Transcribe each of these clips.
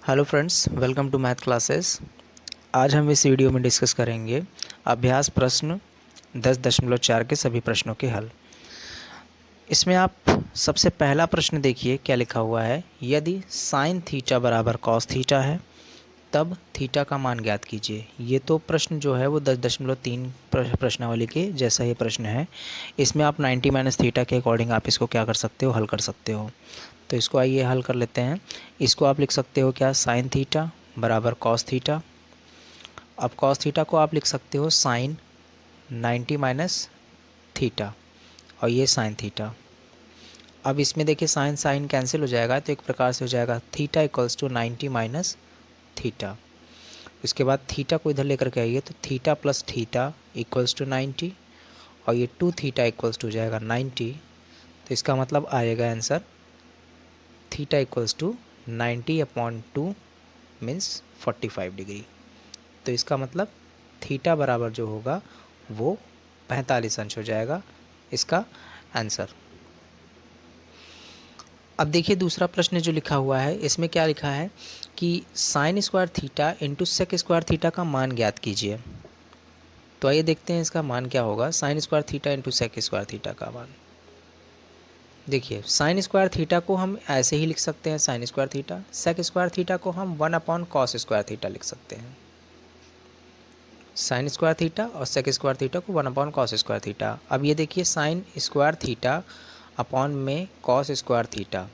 Hello friends, welcome to math classes. आज हम इस वीडियो में डिस्कस करेंगे अभ्यास प्रश्न 10.4 के सभी प्रश्नों के हल। इसमें आप सबसे पहला प्रश्न देखिए क्या लिखा हुआ है। यदि साइन थीटा बराबर कॉस थीटा है तब थीटा का मान ज्ञात कीजिए। ये तो प्रश्न जो है वो 10.3 प्रश्नावली के जैसा ही प्रश्न है। इसमें आप 90 माइनस थीटा के अकॉर्डिंग आप इसको क्या कर सकते हो, हल कर सकते हो। तो इसको आइए हल कर लेते हैं। इसको आप लिख सकते हो क्या, साइन थीटा बराबर कॉस थीटा। अब कॉस थीटा को आप लिख सकते हो साइन 90 माइनस थीटा और ये साइन थीटा। अब इसमें देखिए साइन साइन कैंसिल हो जाएगा तो एक प्रकार से हो जाएगा theta equals to 90 minus theta. इसके बाद थीटा को इधर लेकर के आइए तो theta plus theta equals to 90 और ये 2 थीटा इक्वल्स टू हो जाएगा 90। तो इसका मतलब आएगा answer theta equals to 90/2 means 45 degree. तो इसका मतलब थीटा बराबर जो होगा वो 45 अंश हो जाएगा इसका आंसर। अब देखिए दूसरा प्रश्न जो लिखा हुआ है इसमें क्या लिखा है कि sine square theta into sec square theta का मान ज्ञात कीजिए। तो आइए देखते हैं इसका मान क्या होगा। Sine square theta into sec square theta का मान देखिए, साइन स्क्वायर थीटा को हम ऐसे ही लिख सकते हैं sine square theta. Sec square theta को हम 1/कॉस स्क्वायर थीटा लिख सकते हैं। साइन स्क्वायर थीटा और सेक स्क्वायर थीटा को 1/कॉस स्क्वायर थीटा। अब ये देखिए साइन स्क्वायर थीटा अपॉन में कॉस स्क्वायर थीटा,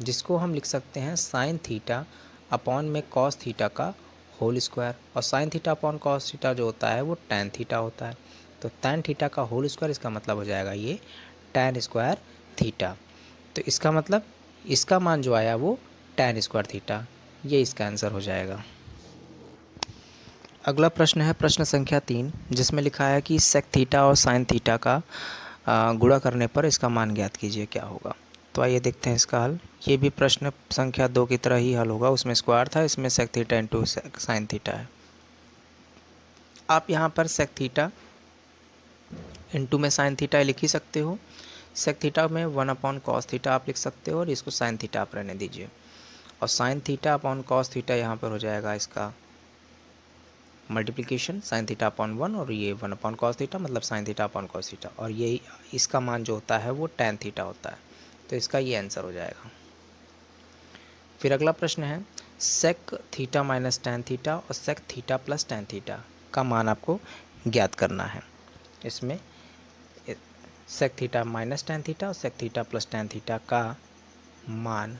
जिसको हम लिख सकते हैं साइन थीटा अपॉन में कॉस थीटा का होल स्क्वायर। और sine theta upon cos theta जो होता है वो टैन थीटा होता है। तो टैन थीटा का होल स्क्वायर, इसका मतलब हो जाएगा ये टैन स्क्वायर थीटा। तो इसका मतलब इसका मान जो आया वो टैन स्क्वायर थीटा, ये इसका आंसर हो जाएगा। अगला प्रश्न है प्रश्न संख्या 3, जिसमें लिखा है कि सेक थीटा और साइन थीटा का गुणा करने पर इसका मान ज्ञात कीजिए क्या होगा। तो आइए देखते हैं इसका हल। ये भी प्रश्न संख्या 2 की तरह ही हल होगा। उसमें स्क्वायर था, इसमें sec theta into sine theta है। आप यहाँ पर सेक थीटा इंटू में साइन थीटा लिख ही सकते हो। सेक थीटा में 1/कॉस थीटा आप लिख सकते हो और इसको साइन थीटा आप रहने दीजिए। और sine theta upon cos theta यहाँ पर हो जाएगा इसका मल्टीप्लिकेशन साइन थीटा अपॉन 1 और ये 1/कॉस थीटा मतलब sign theta upon cos theta. और ये इसका मान जो होता है वो टैन थीटा होता है। तो इसका ये आंसर हो जाएगा। फिर अगला प्रश्न है sec theta minus tan theta और sec theta plus tan theta का मान आपको ज्ञात करना है। इसमें sec theta minus tan theta और sec theta plus tan theta का मान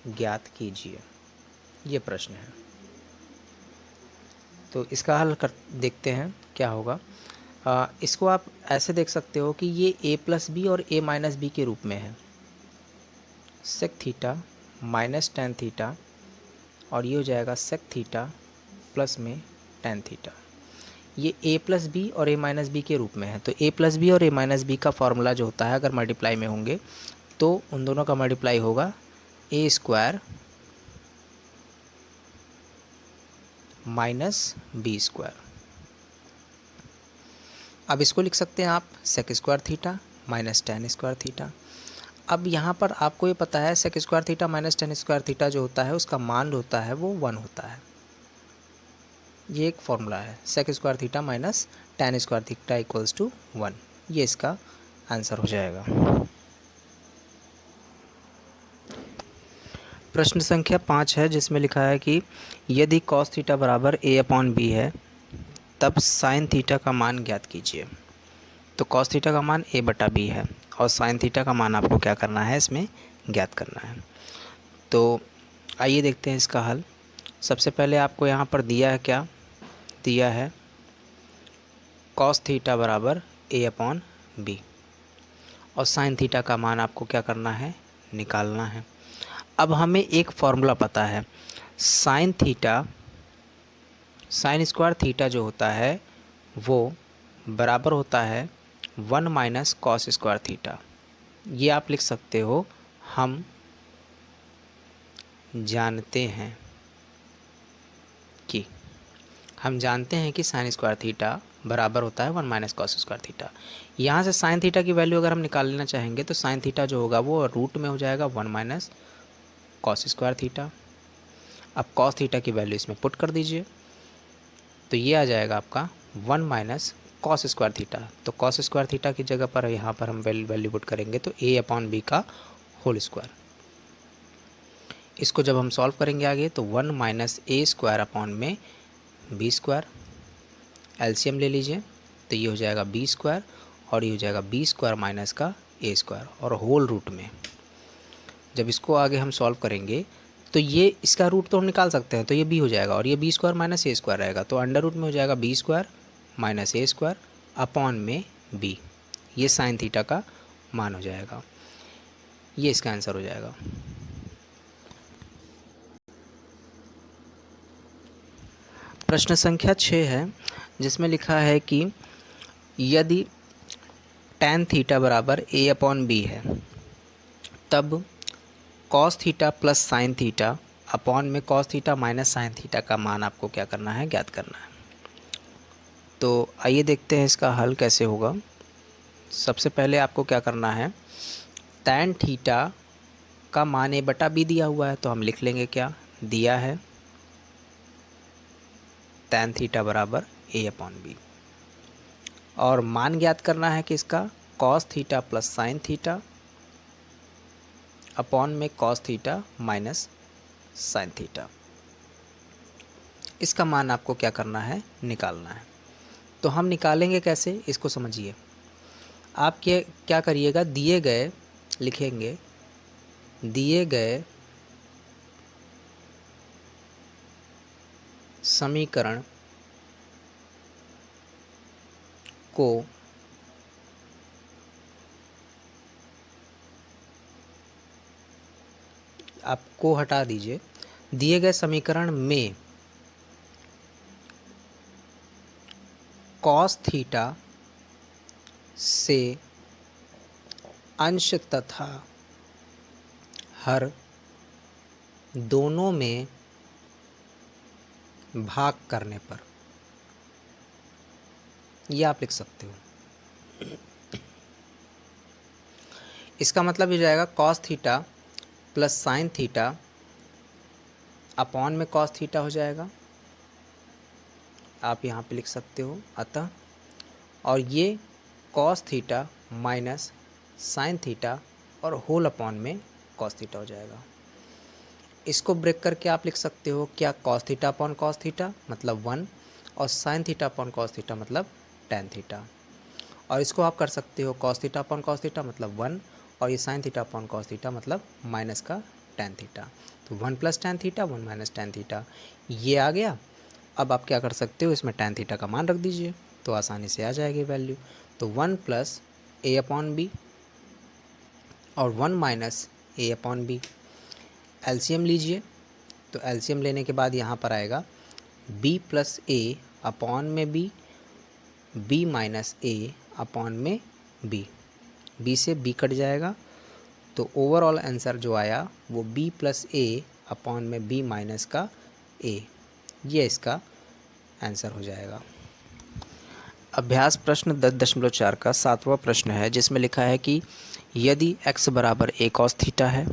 ज्ञात कीजिए, ये प्रश्न है। तो इसका हल कर देखते हैं क्या होगा। इसको आप ऐसे देख सकते हो कि ये a प्लस बी और a माइनस बी के रूप में है। Sec theta minus tan theta और ये हो जाएगा सेक थीटा प्लस में टैन थीटा। ये a प्लस बी और a माइनस बी के रूप में है। तो a प्लस बी और a माइनस बी का फॉर्मूला जो होता है अगर मल्टीप्लाई में होंगे तो उन दोनों का मल्टीप्लाई होगा a square minus b square. अब इसको लिख सकते हैं आप sec square theta minus tan square theta. अब यहाँ पर आपको ये पता है sec square theta minus tan square theta जो होता है उसका मान होता है वो 1 होता है। ये एक फॉर्मूला है, sec square theta minus tan square theta equals to 1। ये इसका आंसर हो जाएगा। प्रश्न संख्या 5 है, जिसमें लिखा है कि यदि कॉस थीटा बराबर a/b है तब साइन थीटा का मान ज्ञात कीजिए। तो कॉस थीटा का मान a/b है और साइन थीटा का मान आपको क्या करना है, इसमें ज्ञात करना है। तो आइए देखते हैं इसका हल। सबसे पहले आपको यहाँ पर दिया है क्या, दिया है कॉस थीटा बराबर a/b और साइन थीटा का मान आपको क्या करना है, निकालना है। अब हमें एक फॉर्मूला पता है, sine theta sine square theta जो होता है वो बराबर होता है 1 माइनस कॉस स्क्वायर थीटा। ये आप लिख सकते हो हम जानते हैं कि साइन स्क्वायर थीटा बराबर होता है 1 माइनस कॉस स्क्वायर थीटा। यहाँ से साइन थीटा की वैल्यू अगर हम निकाल लेना चाहेंगे तो साइन थीटा जो होगा वो रूट में हो जाएगा 1 माइनस कॉस स्क्वायर थीटा। अब कॉस थीटा की वैल्यू इसमें पुट कर दीजिए, तो ये आ जाएगा आपका 1 माइनस कॉस स्क्वायर थीटा। तो कॉस स्क्वायर थीटा की जगह पर यहाँ पर हम वैल्यू पुट करेंगे तो a अपॉन बी का होल स्क्वायर। इसको जब हम सॉल्व करेंगे आगे तो 1 माइनस ए स्क्वायर अपॉन में बी स्क्वायर, एलसीएम ले लीजिए तो ये हो जाएगा बी स्क्वायर और ये हो जाएगा बी स्क्वायर माइनस का ए स्क्वायर और होल रूट में। जब इसको आगे हम सॉल्व करेंगे तो ये इसका रूट तो हम निकाल सकते हैं, तो ये बी हो जाएगा और ये बी स्क्वायर माइनस ए स्क्वायर रहेगा, तो अंडर रूट में हो जाएगा बी स्क्वायर माइनस ए स्क्वायर अपॉन में बी। ये साइन थीटा का मान हो जाएगा, ये इसका आंसर हो जाएगा। प्रश्न संख्या 6 है जिसमें लिखा है कि यदि tan थीटा बराबर a अपॉन बी है तब cos theta plus sine theta upon में cos theta minus sine theta का मान आपको क्या करना है, ज्ञात करना है। तो आइए देखते हैं इसका हल कैसे होगा। सबसे पहले आपको क्या करना है, tan थीटा का मान a बटा बी दिया हुआ है तो हम लिख लेंगे, क्या दिया है, tan थीटा बराबर a अपॉन बी, और मान ज्ञात करना है कि इसका cos theta plus sine theta upon में cos theta minus sine theta. इसका मान आपको क्या करना है, निकालना है। तो हम निकालेंगे कैसे, इसको समझिए। आप क्या करिएगा, दिए गए लिखेंगे, दिए गए समीकरण को आपको हटा दीजिए, दिए गए समीकरण में cos थीटा से अंश तथा हर दोनों में भाग करने पर, ये आप लिख सकते हो। इसका मतलब ये जाएगा cos theta plus sine theta upon में cos थीटा हो जाएगा, आप यहाँ पे लिख सकते हो अतः, और ये cos theta minus sine theta और होल अपॉन में cos थीटा हो जाएगा। इसको ब्रेक करके आप लिख सकते हो क्या, cos theta upon cos theta मतलब 1 और sine theta upon cos theta मतलब tan थीटा, और इसको आप कर सकते हो cos theta upon cos theta मतलब 1 और ये sign theta upon cos theta मतलब माइनस का tan थीटा। तो 1 plus tan theta 1 minus tan theta ये आ गया। अब आप क्या कर सकते हो, इसमें tan थीटा का मान रख दीजिए तो आसानी से आ जाएगी वैल्यू। तो 1 प्लस a अपॉन बी और 1 minus a upon b, LCM लीजिए तो एलसीएम लेने के बाद यहाँ पर आएगा b प्लस ए अपॉन में b माइनस ए अपॉन में b से b कट जाएगा, तो ओवरऑल आंसर जो आया वो b प्लस ए अपॉन में b माइनस का a, ये इसका आंसर हो जाएगा। अभ्यास प्रश्न 10.4 का 7वां प्रश्न है जिसमें लिखा है कि यदि x बराबर a cos थीटा है,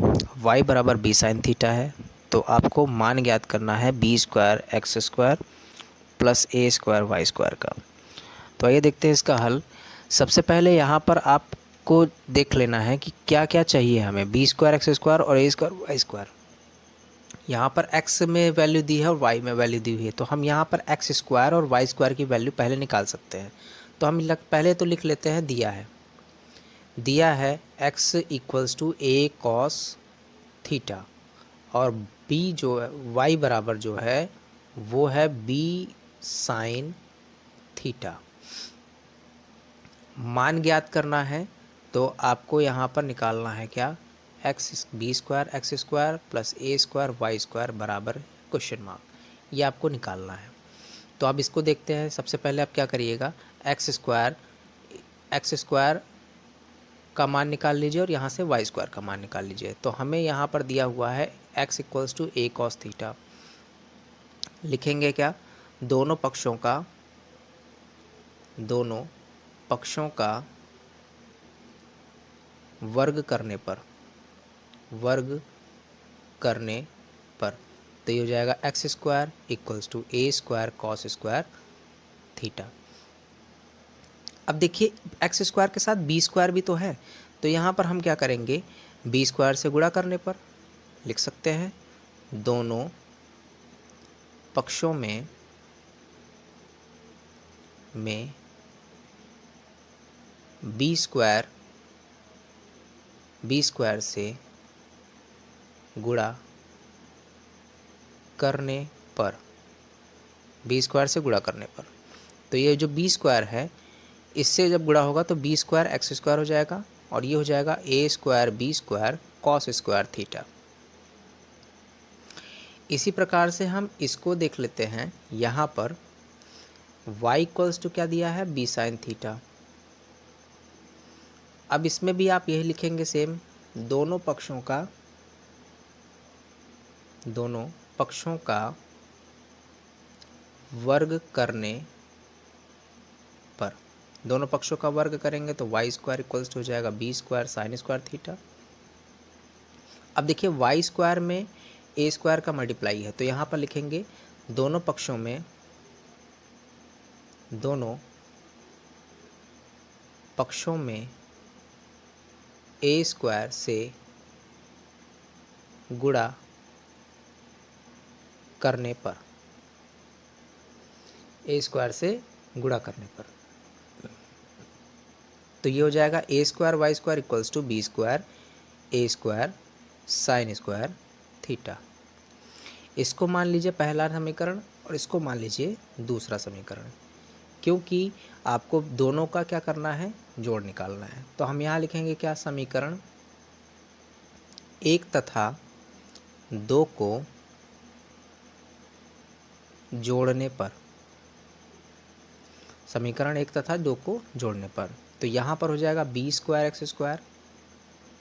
y बराबर b sin थीटा है, तो आपको मान ज्ञात करना है b square x square plus a square y square का। तो आइए देखते हैं इसका हल। सबसे पहले यहाँ पर आपको देख लेना है कि क्या क्या चाहिए हमें, b स्क्वायर एक्स स्क्वायर और a स्क्वायर वाई स्क्वायर। यहाँ पर x में वैल्यू दी है और y में वैल्यू दी हुई है, तो हम यहाँ पर एक्स स्क्वायर और वाई स्क्वायर की वैल्यू पहले निकाल सकते हैं। तो हम पहले तो लिख लेते हैं, दिया है x equals to a cos theta और b जो है y बराबर जो है वो है b साइन थीटा। मान ज्ञात करना है तो आपको यहाँ पर निकालना है क्या, x b square x square plus a square y square बराबर क्वेश्चन मार्क, ये आपको निकालना है। तो आप इसको देखते हैं। सबसे पहले आप क्या करिएगा, एक्स स्क्वायर का मान निकाल लीजिए और यहाँ से वाई स्क्वायर का मान निकाल लीजिए। तो हमें यहाँ पर दिया हुआ है x equals to a cos theta, लिखेंगे क्या, दोनों पक्षों का वर्ग करने पर तो ये हो जाएगा x square equals to a square cos square theta. अब देखिए एक्स स्क्वायर के साथ बी स्क्वायर भी तो है, तो यहाँ पर हम क्या करेंगे, बी स्क्वायर से गुणा करने पर लिख सकते हैं दोनों पक्षों में बी स्क्वायर से गुणा करने पर, बी स्क्वायर से गुणा करने पर, तो ये जो बी स्क्वायर है इससे जब गुणा होगा तो बी स्क्वायर एक्स स्क्वायर हो जाएगा और ये हो जाएगा a square b square cos square theta. इसी प्रकार से हम इसको देख लेते हैं, यहाँ पर y इक्वल्स टू क्या दिया है, बी साइन थीटा। अब इसमें भी आप यही लिखेंगे सेम, दोनों पक्षों का वर्ग करने पर, दोनों पक्षों का वर्ग करेंगे तो वाई स्क्वायर इक्वल्स टू हो जाएगा b square sine square theta. अब देखिए वाई स्क्वायर में ए स्क्वायर का मल्टीप्लाई है, तो यहाँ पर लिखेंगे दोनों पक्षों में ए स्क्वायर से गुणा करने पर, ए स्क्वायर से गुणा करने पर, तो ये हो जाएगा a square y square equals to b square a square sine square theta. इसको मान लीजिए पहला समीकरण और इसको मान लीजिए दूसरा समीकरण, क्योंकि आपको दोनों का क्या करना है, जोड़ निकालना है। तो हम यहाँ लिखेंगे क्या, समीकरण 1 तथा 2 को जोड़ने पर, समीकरण 1 तथा 2 को जोड़ने पर, तो यहाँ पर हो जाएगा b square x square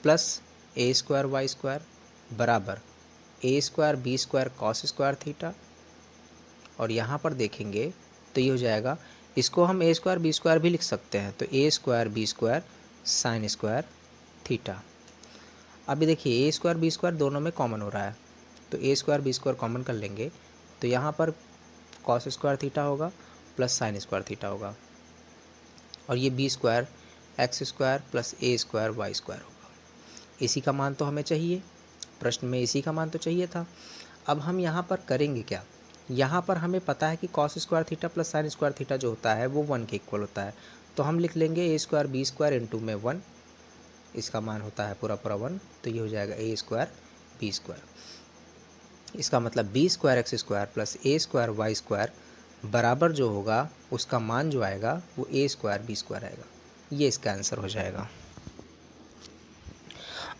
plus a square y square बराबर a square b square cos square theta. और यहाँ पर देखेंगे तो ये हो जाएगा, इसको हम ए स्क्वायर बी स्क्वायर भी लिख सकते हैं, तो a square b square sine square theta. अभी देखिए ए स्क्वायर बी स्क्वायर दोनों में कॉमन हो रहा है, तो a square b square common कर लेंगे तो यहाँ पर कॉस स्क्वायर थीटा होगा प्लस साइन स्क्वायर थीटा होगा, और ये b square x square plus a square y square होगा। इसी का मान तो हमें चाहिए, प्रश्न में इसी का मान तो चाहिए था। अब हम यहाँ पर करेंगे क्या, यहाँ पर हमें पता है कि cos square theta plus sine square theta जो होता है वो 1 के इक्वल होता है, तो हम लिख लेंगे ए स्क्वायर बी स्क्वायर इंटू में 1, इसका मान होता है पूरा 1, तो ये हो जाएगा ए स्क्वायर बी स्क्वायर। इसका मतलब b square x square plus a square y square बराबर जो होगा उसका मान जो आएगा वो ए स्क्वायर बी स्क्वायर आएगा। ये इसका आंसर हो जाएगा।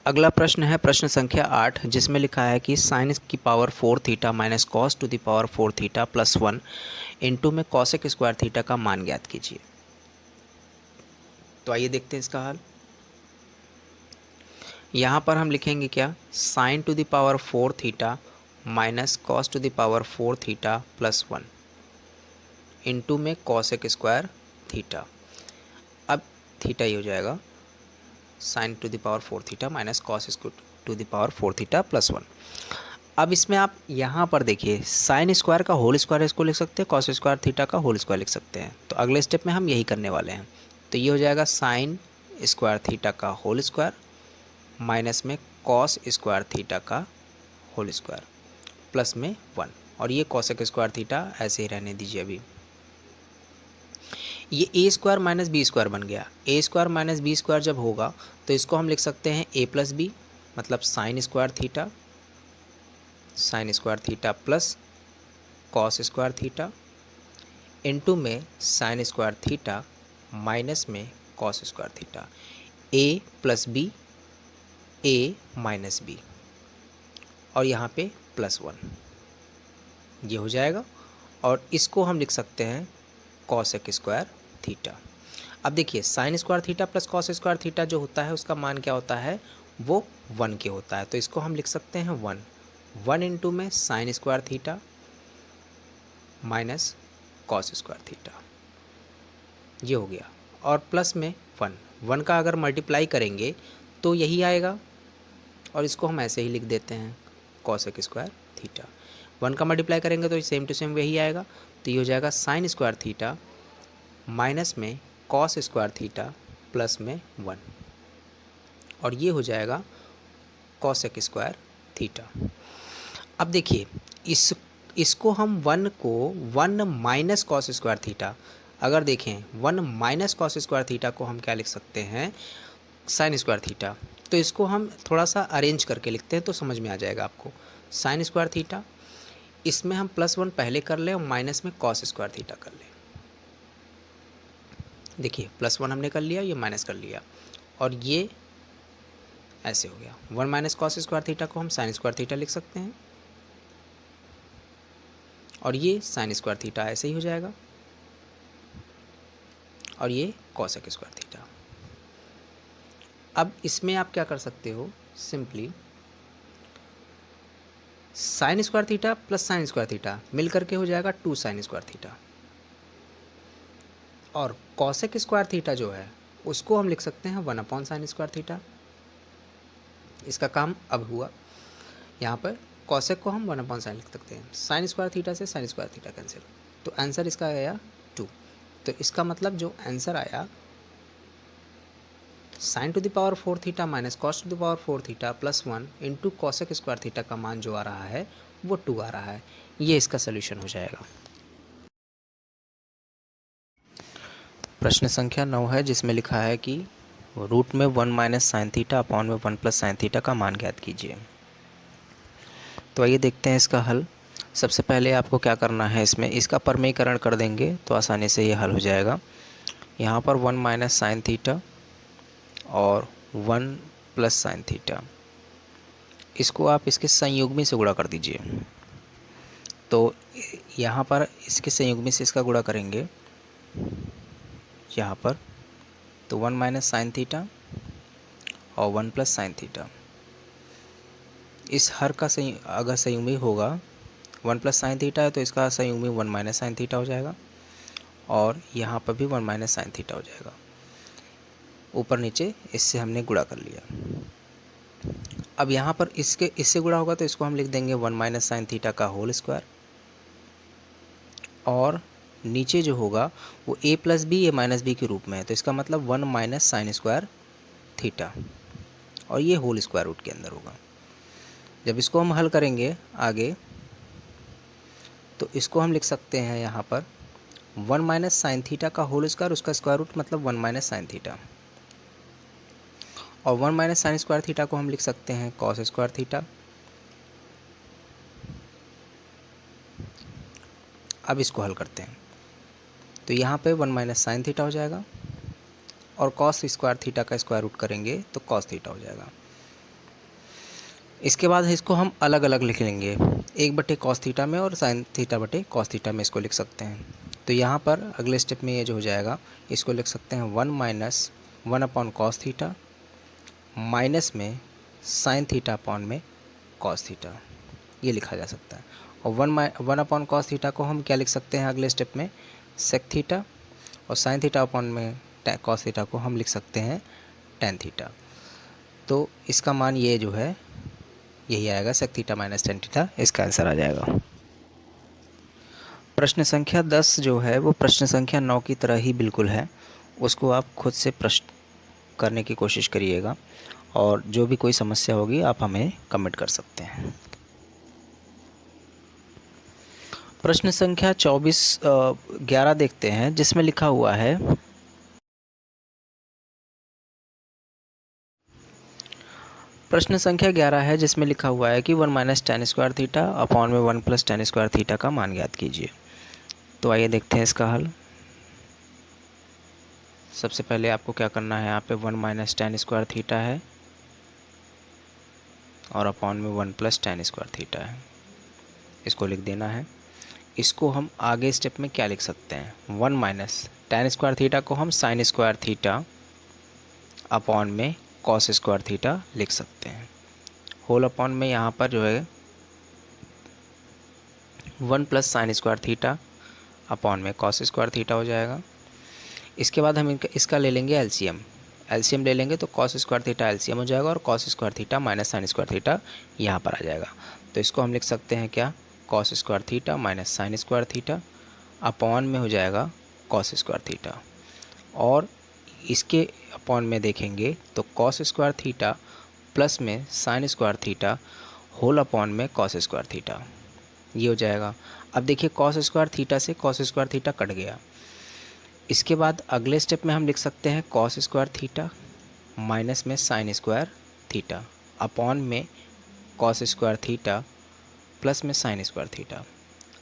अगला प्रश्न है प्रश्न संख्या 8, जिसमें लिखा है कि साइन की power 4 theta minus cos two the power 4 theta plus 1 into में कॉसेक स्क्वायर थीटा का मान ज्ञात कीजिए। तो आइए देखते हैं इसका हल। यहाँ पर हम लिखेंगे क्या, sign to the power 4 theta minus cos two the power 4 theta plus 1 into में कॉसेक स्क्वायर थीटा। अब थीटा ये हो जाएगा sign to the power 4 theta minus cos two the power 4 theta plus 1। अब इसमें आप यहाँ पर देखिए साइन स्क्वायर का होल स्क्वायर इसको लिख सकते हैं, कॉस स्क्वायर थीटा का होल स्क्वायर लिख सकते हैं, तो अगले स्टेप में हम यही करने वाले हैं। तो ये हो जाएगा साइन स्क्वायर थीटा का होल स्क्वायर माइनस में कॉस स्क्वायर थीटा का होल स्क्वायर प्लस में 1, और ये कॉसेक स्क्वायर थीटा ऐसे ही रहने दीजिए। अभी ये ए स्क्वायर माइनस बी स्क्वायर बन गया, ए स्क्वायर माइनस बी स्क्वायर जब होगा तो इसको हम लिख सकते हैं ए प्लस बी, मतलब sign square theta plus cos square theta into में साइन स्क्वायर थीटा माइनस में cos square theta, A plus b a minus B, और यहाँ पे प्लस 1 ये हो जाएगा, और इसको हम लिख सकते हैं कॉसेक स्क्वायर थीटा। अब देखिए sign square theta plus cos square theta जो होता है उसका मान क्या होता है, वो 1 के होता है, तो इसको हम लिख सकते हैं 1 इंटू में sine square theta minus cos square theta, ये हो गया, और प्लस में 1 का अगर मल्टीप्लाई करेंगे तो यही आएगा, और इसको हम ऐसे ही लिख देते हैं कॉसेक स्क्वायर थीटा। 1 का मल्टीप्लाई करेंगे तो सेम टू सेम वही आएगा, तो ये हो जाएगा साइन स्क्वायर थीटा माइनस में कॉस स्क्वायर थीटा प्लस में 1, और ये हो जाएगा कॉसेक स्क्वायर थीटा। अब देखिए इसको हम 1 को 1 माइनस कॉस स्क्वायर थीटा, अगर देखें 1 माइनस कॉस स्क्वायर थीटा को हम क्या लिख सकते हैं, साइन स्क्वायर थीटा। तो इसको हम थोड़ा सा अरेंज करके लिखते हैं तो समझ में आ जाएगा आपको। साइन स्क्वायर थीटा, इसमें हम +1 पहले कर लें और माइनस में कॉस स्क्वायर थीटा कर लें। देखिए +1 हमने कर लिया, ये माइनस कर लिया, और ये ऐसे हो गया। 1 माइनस कॉस स्क्वायर थीटा को हम साइन स्क्वायर थीटा लिख सकते हैं, और ये साइन स्क्वायर थीटा ऐसे ही हो जाएगा, और ये कॉसेक स्क्वायर थीटा। अब इसमें आप क्या कर सकते हो, simply sine square theta plus sine square theta मिल करके हो जाएगा 2 साइन स्क्वायर थीटा, और कॉसेक स्क्वायर थीटा जो है उसको हम लिख सकते हैं 1 अपॉन साइन स्क्वायर थीटा। इसका काम अब हुआ, यहाँ पर कॉसेक को हम 1 अपॉन साइन लिख सकते हैं, साइन स्क्वायर थीटा से साइन स्क्वायर थीटा कैंसिल, तो आंसर इसका आया 2। तो इसका मतलब जो आंसर आया sign to the power 4 theta minus cos two the power 4 theta plus 1 into cosec square theta का मान जो आ रहा है वो 2 आ रहा है। ये इसका सोल्यूशन हो जाएगा। प्रश्न संख्या 9 है, जिसमें लिखा है कि रूट में 1 माइनस साइन थीटा अपॉन में 1 प्लस साइन थीटा का मान ज्ञात कीजिए। तो आइए देखते हैं इसका हल। सबसे पहले आपको क्या करना है, इसमें इसका परमेयीकरण कर देंगे तो आसानी से ये हल हो जाएगा। यहाँ पर 1 माइनस साइन थीटा और 1 प्लस साइन थीटा, इसको आप इसके संयुग्मी से गुणा कर दीजिए। तो यहाँ पर इसके संयुग्मी से इसका गुणा करेंगे यहाँ पर, तो 1 माइनस साइन थीटा और 1 प्लस साइन थीटा, इस हर का अगर संयुग्मी होगा 1 प्लस साइन थीटा है तो इसका संयुग्मी 1 माइनस साइन थीटा हो जाएगा, और यहाँ पर भी 1 माइनस साइन थीटा हो जाएगा। ऊपर नीचे इससे हमने गुणा कर लिया। अब यहाँ पर इससे गुणा होगा तो इसको हम लिख देंगे 1 माइनस साइन थीटा का होल स्क्वायर, और नीचे जो होगा वो a plus b a minus b के रूप में है, तो इसका मतलब 1 माइनस साइन स्क्वायर थीटा, और ये होल स्क्वायर रूट के अंदर होगा। जब इसको हम हल करेंगे आगे तो इसको हम लिख सकते हैं यहाँ पर 1 माइनस साइन थीटा का होल स्क्वायर, उसका स्क्वायर रूट मतलब 1 माइनस साइन थीटा, और 1 माइनस साइन स्क्वायर थीटा को हम लिख सकते हैं कॉस स्क्वायर थीटा। अब इसको हल करते हैं तो यहाँ पे 1 माइनस साइन थीटा हो जाएगा, और कॉस स्क्वायर थीटा का स्क्वायर रूट करेंगे तो कॉस थीटा हो जाएगा। इसके बाद इसको हम अलग अलग लिख लेंगे, 1/cos थीटा में और साइन थीटा बटे कॉस थीटा में इसको लिख सकते हैं। तो यहाँ पर अगले स्टेप में ये जो हो जाएगा, इसको लिख सकते हैं 1 minus 1 upon cos theta minus में साइन थीटा अपॉन में कॉस थीटा, ये लिखा जा सकता है। और 1 अपॉन कॉस थीटा को हम क्या लिख सकते हैं अगले स्टेप में, सेक थीटा, और साइन थीटा अपॉन में कॉस थीटा को हम लिख सकते हैं टेन थीटा। तो इसका मान ये जो है यही आएगा, sec theta minus tan theta, इसका आंसर आ जाएगा। प्रश्न संख्या 10 जो है वो प्रश्न संख्या 9 की तरह ही बिल्कुल है, उसको आप खुद से प्रश्न करने की कोशिश करिएगा, और जो भी कोई समस्या होगी आप हमें कमेंट कर सकते हैं। प्रश्न संख्या 11 देखते हैं, जिसमें लिखा हुआ है प्रश्न संख्या 11 है, जिसमें लिखा हुआ है कि 1 minus tan square theta upon में 1 प्लस टेन स्क्वायर थीटा का मान ज्ञात कीजिए। तो आइए देखते हैं इसका हल। सबसे पहले आपको क्या करना है, यहाँ पे 1 माइनस टेन स्क्वायर थीटा है और अपॉन में 1 प्लस टेन स्क्वायर थीटा है, इसको लिख देना है। इसको हम आगे स्टेप में क्या लिख सकते हैं, 1 माइनस टेन स्क्वायर थीटा को हम साइन स्क्वायर थीटा अपॉन में कॉस स्क्वायर थीटा लिख सकते हैं। होल अपॉन में यहाँ पर जो है 1 plus sine square theta upon में कॉस स्क्वायर थीटा हो जाएगा। इसके बाद हम इसका ले लेंगे एलसीएम ले लेंगे तो कॉस स्क्वायर थीटा एलसीएम हो जाएगा, और cos square theta minus sine square theta यहाँ पर आ जाएगा। तो इसको हम लिख सकते हैं क्या, cos square theta minus sine square theta upon में हो जाएगा कॉस स्क्वायर थीटा, और इसके अपॉन में देखेंगे तो कॉस स्क्वायर थीटा प्लस में sine square theta whole upon में कॉस स्क्वायर थीटा, ये हो जाएगा। अब देखिए कॉस स्क्वायर थीटा से कॉस स्क्वायर थीटा कट गया। इसके बाद अगले स्टेप में हम लिख सकते हैं कॉस स्क्वायर थीटा माइनस में साइन स्क्वायर थीटा अपॉन में कॉस स्क्वायर थीटा प्लस में साइन स्क्वायर थीटा।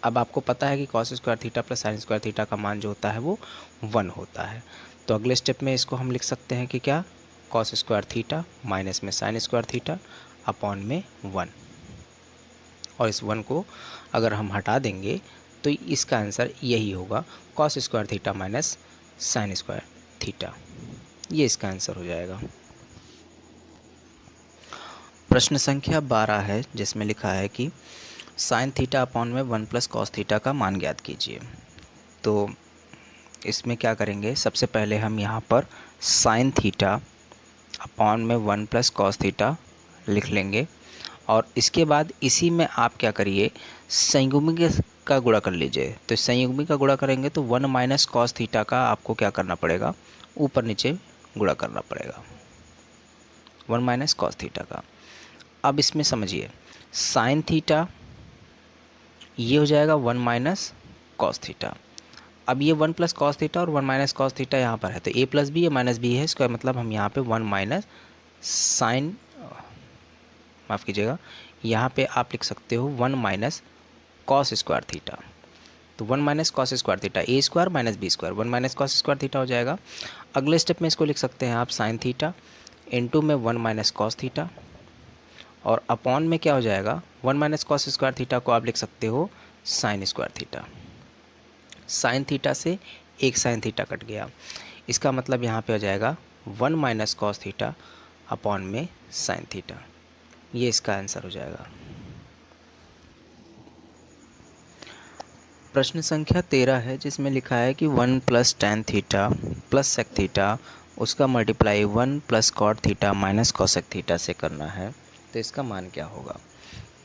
अब आपको पता है कि cos square theta plus sine square theta का मान जो होता है वो 1 होता है। तो अगले स्टेप में इसको हम लिख सकते हैं कि क्या, कॉस स्क्वायर थीटा माइनस में साइन स्क्वायर थीटा अपॉन में 1, और इस 1 को अगर हम हटा देंगे तो इसका आंसर यही होगा, cos square theta minus sine square theta, ये इसका आंसर हो जाएगा। प्रश्न संख्या 12 है जिसमें लिखा है कि साइन थीटा अपॉन में 1 प्लस कॉस थीटा का मान ज्ञात कीजिए। तो इसमें क्या करेंगे, सबसे पहले हम यहाँ पर साइन थीटा अपॉन में 1 प्लस कॉस थीटा लिख लेंगे, और इसके बाद इसी में आप क्या करिए, संयुग्मी का गुणा कर लीजिए। तो संयुग्मी का गुणा करेंगे तो 1 माइनस कॉस थीटा का आपको क्या करना पड़ेगा, ऊपर नीचे गुणा करना पड़ेगा, 1 माइनस कॉस थीटा का। अब इसमें समझिए साइन थीटा ये हो जाएगा 1 माइनस कॉस थीटा। अब ये 1 प्लस कॉस थीटा और 1 माइनस कॉस थीटा यहाँ पर है, तो ए प्लस बी है माइनस बी है, इसका मतलब हम यहाँ पे 1 माइनस साइन, माफ़ कीजिएगा, यहाँ पे आप लिख सकते हो 1 माइनस कॉस स्क्वायर थीटा। तो 1 minus cos square theta a square minus b square, 1 minus cos square theta हो जाएगा। अगले स्टेप में इसको लिख सकते हैं आप साइन थीटा इनटू में 1 माइनस कॉस थीटा, और अपॉन में क्या हो जाएगा, 1 माइनस कॉस स्क्वायर थीटा को आप लिख सकते हो sign square theta. Sine theta से एक साइन थीटा कट गया, इसका मतलब यहाँ पे हो जाएगा 1 माइनस कॉस थीटा अपॉन में साइन थीटा, ये इसका आंसर हो जाएगा। प्रश्न संख्या 13 है जिसमें लिखा है कि 1 plus tan theta plus sec theta उसका multiply 1 plus cot theta minus cosec theta से करना है, तो इसका मान क्या होगा।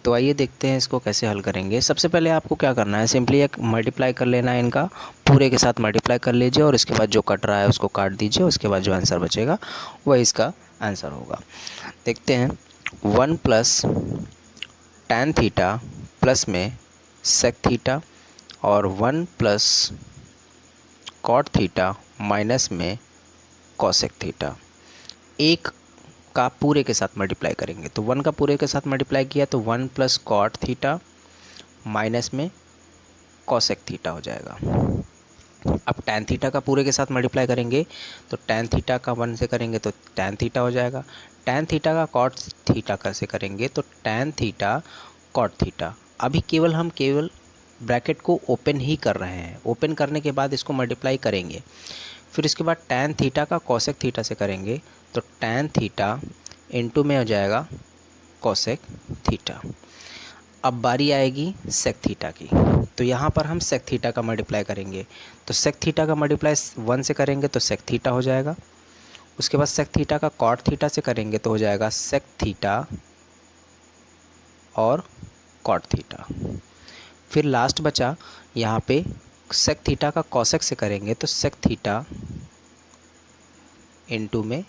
तो आइए देखते हैं इसको कैसे हल करेंगे। सबसे पहले आपको क्या करना है, सिंपली एक मल्टीप्लाई कर लेना है, इनका पूरे के साथ मल्टीप्लाई कर लीजिए, और इसके बाद जो कट रहा है उसको काट दीजिए, उसके बाद जो आंसर बचेगा वह इसका आंसर होगा। देखते हैं 1 प्लस टैन थीटा प्लस में सेक थीटा और 1 प्लस कॉट थीटा माइनस में कॉसेक थीटा, एक का पूरे के साथ मल्टीप्लाई करेंगे। तो 1 का पूरे के साथ मल्टीप्लाई किया तो 1 प्लस कॉट थीटा माइनस में कॉसेक थीटा हो जाएगा। अब टैन थीटा का पूरे के साथ मल्टीप्लाई करेंगे तो टैन थीटा का 1 से करेंगे तो टैन थीटा हो जाएगा। टैन थीटा का कॉट थीटा का से करेंगे तो टैन थीटा कॉट थीटा। अभी हम केवल ब्रैकेट को ओपन ही कर रहे हैं, ओपन करने के बाद इसको मल्टीप्लाई करेंगे, फिर इसके बाद टैन थीटा का कॉसेक थीटा से करेंगे तो टैन थीटा इनटू में हो जाएगा कॉसेक थीटा। अब बारी आएगी सेक थीटा की, तो यहाँ पर हम सेक थीटा का मल्टीप्लाई करेंगे, तो सेक थीटा का मल्टीप्लाई 1 से करेंगे तो सेक थीटा हो जाएगा। उसके बाद सेक थीटा का कॉट थीटा से करेंगे तो हो जाएगा सेक थीटा और कॉट थीटा। फिर लास्ट बचा यहाँ पे सेक थीटा का कॉसेक से करेंगे तो सेक थीटा इनटू में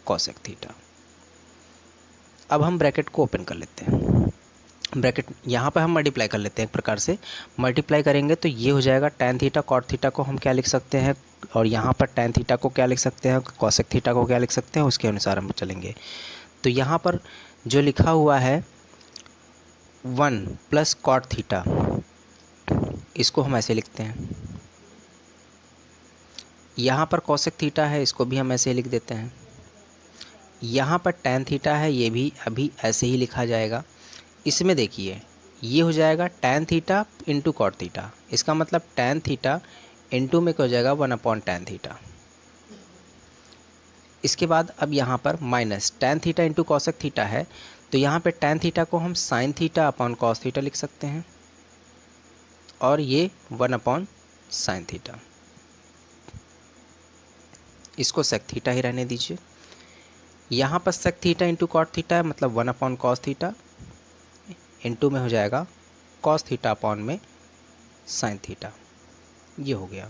कॉसेक थीटा। अब हम ब्रैकेट को ओपन कर लेते हैं, ब्रैकेट यहाँ पर हम मल्टीप्लाई कर लेते हैं, एक प्रकार से मल्टीप्लाई करेंगे तो ये हो जाएगा टैन थीटा कॉट थीटा को हम क्या लिख सकते हैं, और यहाँ पर टैन थीटा को क्या लिख सकते हैं, कॉसेक थीटा को क्या लिख सकते हैं, उसके अनुसार हम चलेंगे। तो यहाँ पर जो लिखा हुआ है 1 प्लस कॉट थीटा, इसको हम ऐसे लिखते हैं। यहाँ पर कॉसेक थीटा है, इसको भी हम ऐसे लिख देते हैं। यहाँ पर टैन थीटा है, ये भी अभी ऐसे ही लिखा जाएगा। इसमें देखिए ये हो जाएगा tan theta into cot theta, इसका मतलब टैन थीटा इंटू में क्या हो जाएगा 1 अपॉन टैन थीटा। इसके बाद अब यहाँ पर minus tan theta into cosec theta है, तो यहाँ पे टैन थीटा को हम sign theta upon cos theta लिख सकते हैं, और ये 1 अपॉन साइन थीटा, इसको सेक थीटा ही रहने दीजिए। यहाँ पर sec theta into cot theta है, मतलब 1 अपॉन कॉस थीटा, इनटू में हो जाएगा कॉस थीटा अपॉन में साइन थीटा, ये हो गया।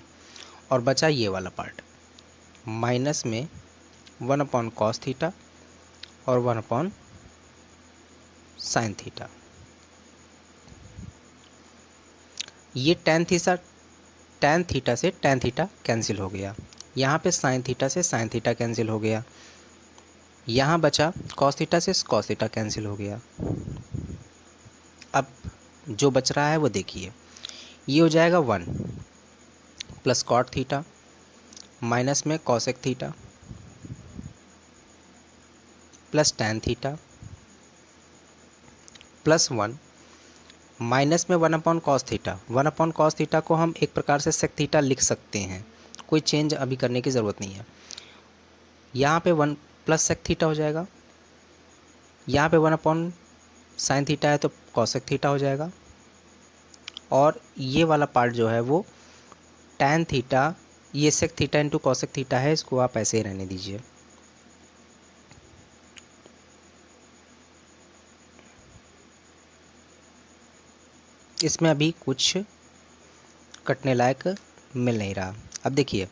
और बचा ये वाला पार्ट, माइनस में 1 अपॉन कॉस थीटा और 1 अपॉन साइन थीटा। ये टैन थीटा से टैन थीटा कैंसिल हो गया, यहाँ पे साइन थीटा से साइन थीटा कैंसिल हो गया, यहाँ बचा कॉस थीटा से कॉस थीटा कैंसिल हो गया। अब जो बच रहा है वो देखिए, ये हो जाएगा 1 प्लस कॉट थीटा माइनस में cosec theta plus tan theta plus 1 minus में 1 upon cos theta. 1 upon cos theta को हम एक प्रकार से सेक थीटा लिख सकते हैं, कोई चेंज अभी करने की ज़रूरत नहीं है। यहाँ पे 1 प्लस सेक थीटा हो जाएगा, यहाँ पे 1 अपॉन साइन थीटा है तो कॉसेक थीटा हो जाएगा, और ये वाला पार्ट जो है वो टैन थीटा, ये sec theta into cosec theta है, इसको आप ऐसे ही रहने दीजिए। इसमें अभी कुछ कटने लायक मिल नहीं रहा। अब देखिए,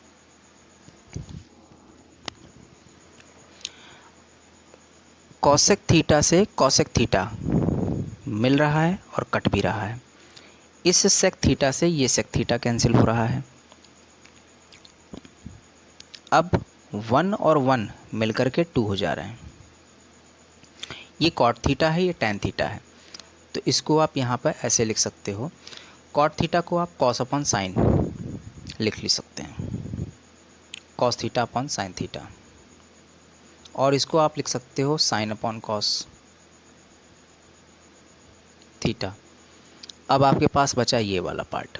कॉसेक थीटा से कॉसेक थीटा मिल रहा है और कट भी रहा है। इस सेक थीटा से ये सेक थीटा कैंसिल हो रहा है। अब 1 और 1 मिलकर के 2 हो जा रहे हैं। ये कॉट थीटा है, ये टैन थीटा है, तो इसको आप यहाँ पर ऐसे लिख सकते हो, कॉट थीटा को आप कॉस अपॉन साइन लिख सकते हैं, cos theta upon sine theta, और इसको आप लिख सकते हो साइन अपॉन कॉस थीटा। अब आपके पास बचा ये वाला part,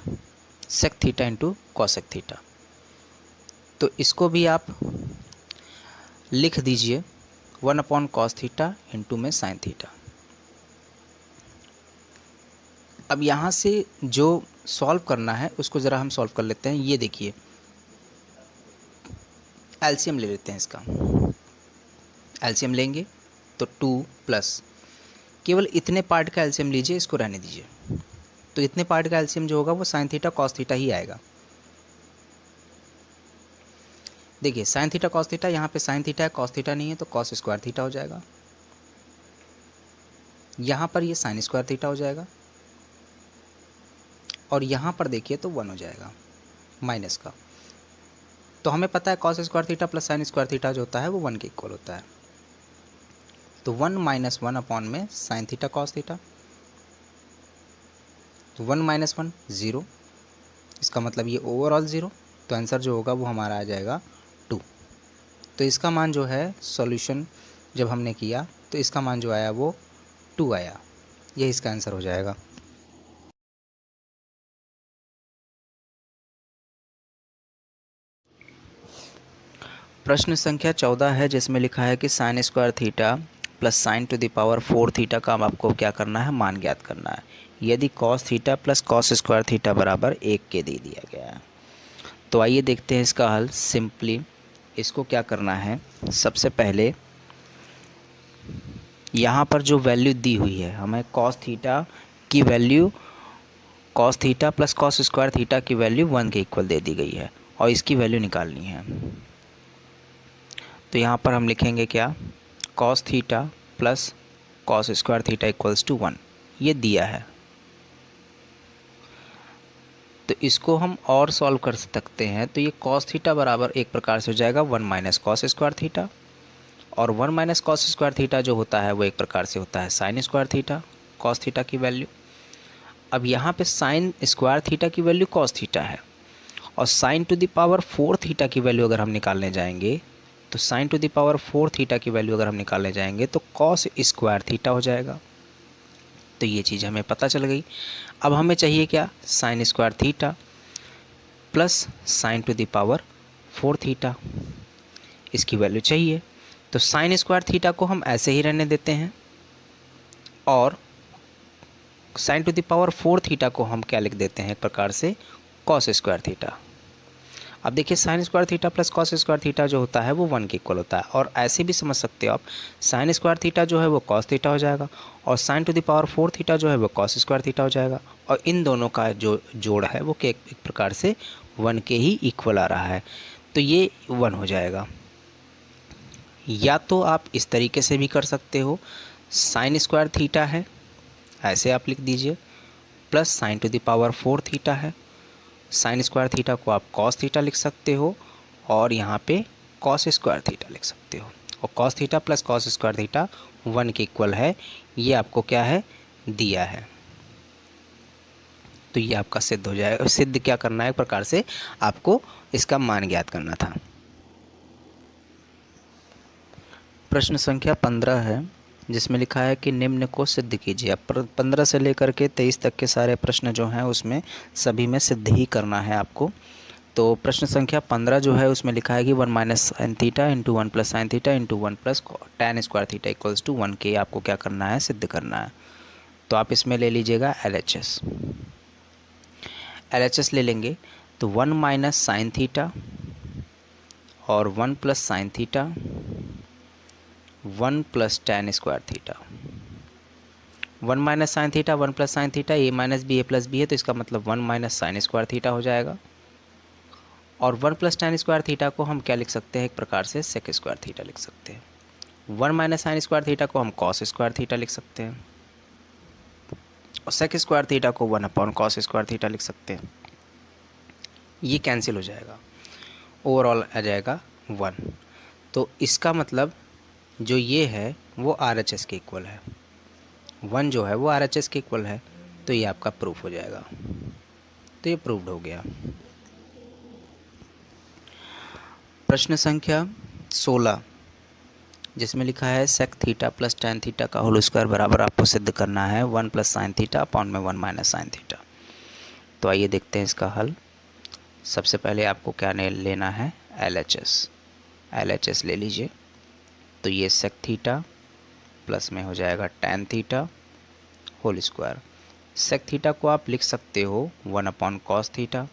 sec theta into cosec theta, तो इसको भी आप लिख दीजिए 1 अपॉन कॉस थीटा इंटू में साइन थीटा। अब यहाँ से जो सॉल्व करना है उसको ज़रा हम सॉल्व कर लेते हैं। ये देखिए, एलसीएम ले लेते हैं इसका। एलसीएम लेंगे तो 2 प्लस, केवल इतने पार्ट का एलसीएम लीजिए, इसको रहने दीजिए। तो इतने पार्ट का एलसीएम जो होगा वो साइन थीटा कॉस थीटा ही आएगा। देखिए, साइन थीटा कॉस थीटा, यहाँ पे साइन थीटा है, कॉस थीटा नहीं है, तो कॉस स्क्वायर थीटा हो जाएगा। यहाँ पर ये साइन स्क्वायर थीटा हो जाएगा, और यहाँ पर देखिए तो 1 हो जाएगा माइनस का। तो हमें पता है cos square theta plus sine square theta जो होता है वो 1 के इक्वल होता है। तो 1 माइनस 1 अपॉन में साइन थीटा कॉस थीटा, तो 1 माइनस 1 0, इसका मतलब ये ओवरऑल 0, तो आंसर जो होगा वो हमारा आ जाएगा 2। तो इसका मान जो है सॉल्यूशन जब हमने किया तो इसका मान जो आया वो 2 आया, ये इसका आंसर हो जाएगा। प्रश्न संख्या 14 है, जिसमें लिखा है कि sine square theta plus sign to the power 4 theta का आपको क्या करना है, मान ज्ञात करना है, यदि cos theta plus cos square theta बराबर 1 के दे दिया गया है। तो आइए देखते हैं इसका हल। सिंपली इसको क्या करना है, सबसे पहले यहाँ पर जो वैल्यू दी हुई है, हमें कॉस थीटा की value, cos theta plus cos square theta की वैल्यू 1 के इक्वल दे दी गई है और इसकी वैल्यू निकालनी है। तो यहाँ पर हम लिखेंगे क्या, cos theta plus cos square theta equals to 1, ये दिया है। तो इसको हम और सॉल्व कर सकते हैं। तो ये कॉस थीटा बराबर एक प्रकार से हो जाएगा 1 माइनस कॉस स्क्वायर थीटा, और 1 माइनस कॉस स्क्वायर थीटा जो होता है वो एक प्रकार से होता है sign square theta cos theta की वैल्यू। अब यहाँ पे साइन स्क्वायर थीटा की वैल्यू कॉस थीटा है, और sign to the power 4 theta की वैल्यू अगर हम निकालने जाएंगे, तो sign to the power 4 theta की वैल्यू अगर हम निकालने जाएंगे तो कॉस स्क्वायर थीटा हो जाएगा। तो ये चीज़ हमें पता चल गई। अब हमें चाहिए क्या, sign square theta plus sign to the power 4 theta, इसकी वैल्यू चाहिए। तो साइन स्क्वायर थीटा को हम ऐसे ही रहने देते हैं, और sign to the power 4 theta को हम क्या लिख देते हैं, एक प्रकार से कॉस स्क्वायर थीटा। अब देखिए sign square theta plus cos square theta जो होता है वो 1 के इक्वल होता है, और ऐसे भी समझ सकते हो आप, साइन स्क्वायर थीटा जो है वो कॉस थीटा हो जाएगा, और sign to the power 4 theta जो है वो कॉस स्क्वायर थीटा हो जाएगा, और इन दोनों का जो जोड़ है वो एक प्रकार से 1 के ही इक्वल आ रहा है, तो ये 1 हो जाएगा। या तो आप इस तरीके से भी कर सकते हो, साइन स्क्वायर थीटा है ऐसे आप लिख दीजिए, plus sign to the power 4 theta है, साइन स्क्वायर थीटा को आप कॉस थीटा लिख सकते हो, और यहाँ पे कॉस स्क्वायर थीटा लिख सकते हो, और cos theta plus cos square theta 1 के इक्वल है, ये आपको क्या है दिया है, तो ये आपका सिद्ध हो जाएगा। सिद्ध क्या करना है, एक प्रकार से आपको इसका मान ज्ञात करना था। प्रश्न संख्या 15 है, जिसमें लिखा है कि निम्न को सिद्ध कीजिए। अब 15 से लेकर के 23 तक के सारे प्रश्न जो हैं उसमें सभी में सिद्ध ही करना है आपको। तो प्रश्न संख्या 15 जो है उसमें लिखा है कि 1 minus sine theta into 1 plus sine theta into 1 plus tan square theta equals to 1 के आपको क्या करना है, सिद्ध करना है। तो आप इसमें ले लीजिएगा LHS। LHS ले लेंगे तो 1 माइनस साइन थीटा और 1 plus sine theta 1 plus tan square theta. 1 minus sine theta 1 plus sine theta, a minus b a plus b है, तो इसका मतलब 1 माइनस साइन स्क्वायर थीटा हो जाएगा, और 1 प्लस टैन स्क्वायर थीटा को हम क्या लिख सकते हैं, एक प्रकार से सेक स्क्वायर थीटा लिख सकते हैं। 1 माइनस साइन स्क्वायर थीटा को हम कॉस स्क्वायर थीटा लिख सकते हैं, और सेक स्क्वायर थीटा को 1 अपॉन कॉस स्क्वायर थीटा लिख सकते हैं। ये कैंसिल हो जाएगा, ओवरऑल आ जाएगा 1। तो इसका मतलब जो ये है वो RHS के इक्वल है, 1 जो है वो RHS के इक्वल है, तो ये आपका प्रूफ हो जाएगा। तो ये प्रूव्ड हो गया। प्रश्न संख्या 16, जिसमें लिखा है sec theta plus tan theta का होल स्क्वायर बराबर आपको सिद्ध करना है 1 प्लस साइन थीटा अपॉन में 1 माइनस साइन थीटा। तो आइए देखते हैं इसका हल। सबसे पहले आपको क्या लेना है, LHS ले लीजिए। तो ये सेक थीटा प्लस में हो जाएगा tan theta whole square. Sec theta को आप लिख सकते हो 1 अपॉन कॉस थीटा,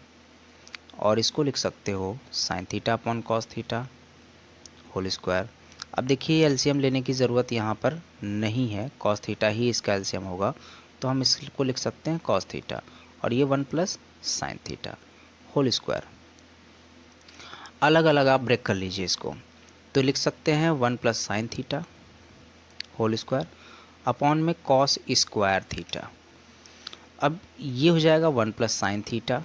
और इसको लिख सकते हो sine theta upon cos theta whole square. अब देखिए एलसीएम लेने की ज़रूरत यहाँ पर नहीं है, कॉस थीटा ही इसका एलसीएम होगा, तो हम इसको लिख सकते हैं कॉस थीटा, और ये 1 plus sine theta whole square. अलग अलग आप ब्रेक कर लीजिए इसको, तो लिख सकते हैं 1 plus sine theta whole square upon में कॉस स्क्वायर थीटा। अब ये हो जाएगा 1 plus sine theta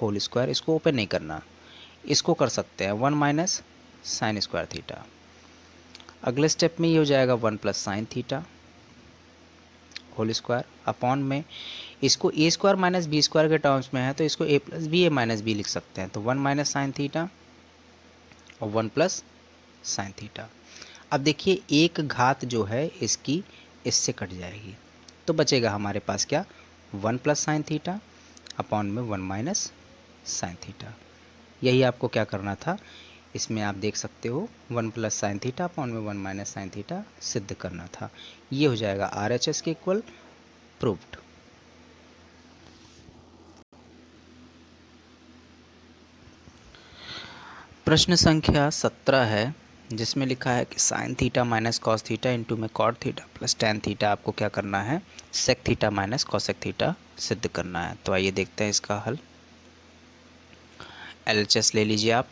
whole square, इसको ओपन नहीं करना, इसको कर सकते हैं 1 माइनस साइन स्क्वायर थीटा। अगले स्टेप में ये हो जाएगा 1 plus sine theta whole square upon में इसको a square minus b square के टर्म्स में है, तो इसको a plus b a minus b लिख सकते हैं, तो 1 माइनस साइन थीटा और 1 प्लस साइन थीटा। अब देखिए एक घात जो है इसकी इससे कट जाएगी, तो बचेगा हमारे पास क्या, 1 प्लस साइन थीटा अपॉन में 1 माइनस साइन थीटा। यही आपको क्या करना था, इसमें आप देख सकते हो 1 प्लस साइन थीटा अपॉन में 1 माइनस साइन थीटा सिद्ध करना था। ये हो जाएगा RHS के इक्वल, प्रूव्ड। प्रश्न संख्या 17 है, जिसमें लिखा है कि sine theta minus cos theta into में cot theta plus tan theta आपको क्या करना है, sec theta minus cosec theta सिद्ध करना है। तो आइए देखते हैं इसका हल। LHS ले लीजिए आप।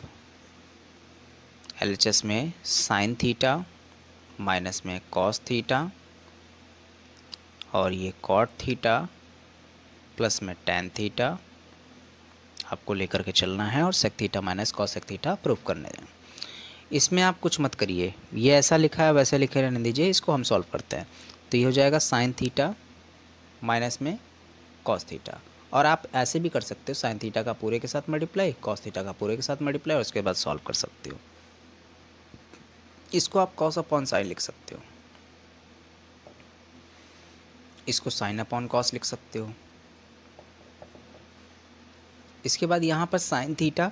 LHS में साइन थीटा माइनस में कॉस थीटा और ये कॉट थीटा प्लस में टैन थीटा आपको लेकर के चलना है, और sec theta minus cosec theta proof करने दें। इसमें आप कुछ मत करिए, ये ऐसा लिखा है वैसे लिखे रहने दीजिए, इसको हम सॉल्व करते हैं। तो ये हो जाएगा साइन थीटा माइनस में कॉस थीटा, और आप ऐसे भी कर सकते हो, साइन थीटा का पूरे के साथ मल्टीप्लाई, कॉस थीटा का पूरे के साथ मल्टीप्लाई, और उसके बाद सॉल्व कर सकते हो। इसको आप कॉस अपॉन साइन लिख सकते हो, इसको साइन अपॉन कॉस लिख सकते हो। इसके बाद यहाँ पर sign theta